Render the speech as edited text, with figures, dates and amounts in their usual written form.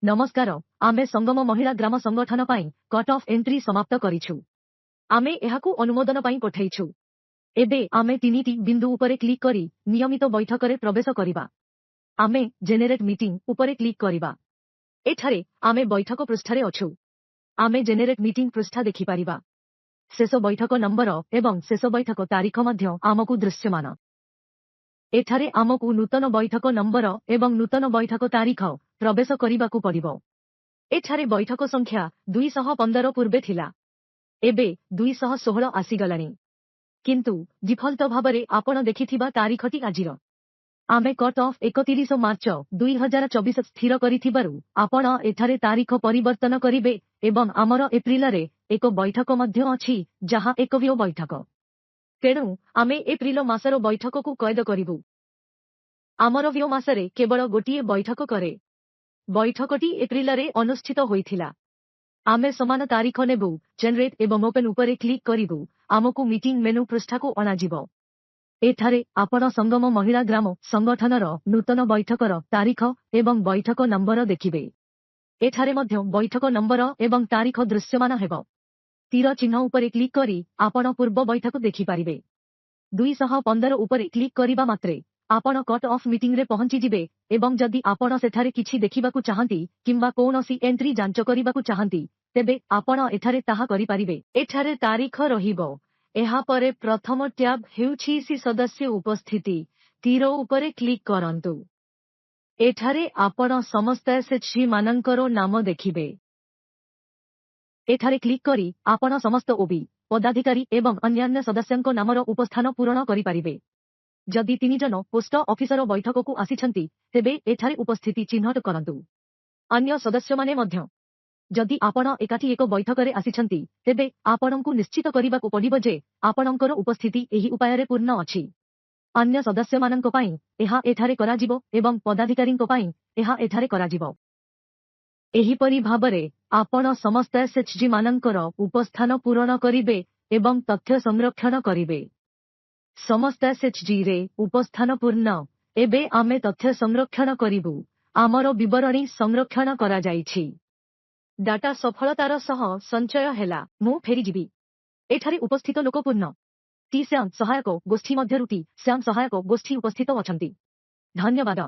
नमस्कार आमे संगम महिला ग्राम संगठन पाई कट ऑफ एंट्री समाप्त करिछु। आमे एहाकु अनुमोदन पाई पठाइछु। एबे आमे तीनिटी बिंदु उपरे क्लिक करी नियमित बैठक रे प्रवेश करिबा। आमे जेनेरेट मीटिंग उपरे क्लिक करिबा। एठारे आमे बैठक पृष्ठरे अछु। आमे जेनेरेट मीटिंग पृष्ठ देखि पारिबा। शेष बैठक नंबर एवं शेष बैठक तारीख मध्य आमकु दृश्यमान। एठारे आमकु नूतन बैठक नंबर एवं नूतन बैठक तारीख प्रवेश करिबाकु पड़िबो। एठारे बैठक संख्या 215 पूर्वे थिला। एबे 216 आसीगलानी। किंतु डिफॉल्ट भाबरे आपण देखिथिबा तारीखटी आजिर। आमे कट ऑफ 31 मार्च 2024 स्थिर करिथिबारु आपण एठारे तारीख परिवर्तन करिबे एवं आमर एप्रिल रे एक बैठक मध्य अछि जहा एकव्य बैठक। तेणु आमे एप्रिल मासर बैठक को कैद करिबु। आमर व्यय मासरे केवल गोटिए बैठक करे। बैठकटी एप्रिल रे अनुष्ठित होइथिला। आमे समान तारीख नेबु जनरेट एवं ओपन उपरे क्लिक करिबु। आमकु मीटिंग मेनू पृष्ठा को अणाजिबो। एठारे आपण संगम महिला ग्राम संगठनर नूतन बैठकर तारीख एवं बैठक नंबर देखिबे। एठारे मध्य बैठक नंबर एवं तारीख दृश्यमान हेबो। तीर चिन्ह उपरे क्लिक करी आपण पूर्व बैठक देखि पारिबे। 215 उपरे क्लिक करिबा मात्रे आपण कट ऑफ मीटिंग रे पहुंची जिबे एवं जदि आपण सेठारे किछि देखिबाकु चाहंती किंबा कोनोसी एंट्री जांच करिबाकु चाहंती तेबे आपण एठारे ताहा करि पारिबे। एठारे तारीख रहिबो। एहा परे प्रथम टैब हेउछि सी सदस्य उपस्थिति। तीर उपरे क्लिक करंतु। एठारे आपण समस्त एसएचजी मानंकर नाम देखिबे। एठारे क्लिक करी आपण समस्त ओबी पदाधिकारी एवं अन्यान्य सदस्यंको नामर उपस्थान पूरण करि पारिबे। जदि 3 जन पोस्ट ऑफिसर बैठक को आसीछंती तेबे एठारे उपस्थिति चिन्हट करंतु। अन्य सदस्य माने मध्य जदि आपण एकाठी एक बैठक रे आसीछंती तेबे आपणंकु निश्चित करिबाकु पड़िबो जे आपणंकर उपस्थिति एही उपाय रे पूर्ण अछि। अन्य सदस्य मानंको पाई एहा एठारे कराजिबो एवं पदाधिकारींको पाई एहा एठारे कराजिबो। एहीपरि भाबरे आपण समस्त एसएचजी मानंकर उपस्थान पूरण करिबे एवं तथ्य संरक्षण करिबे। समस्त एसएचजी रे उपस्थान पूर्ण। एबे आमे तथ्य संरक्षण करिबु। आमर विवरणी संरक्षण करा जाइछि। डाटा सफलतार सह संचय हेला। मु फेरी जिबी। एठारे उपस्थित लोक पूर्ण। टी श्याम सहायक गोष्ठी मध्यरुटी श्याम सहायक गोष्ठी उपस्थित अछंती। धन्यवाद।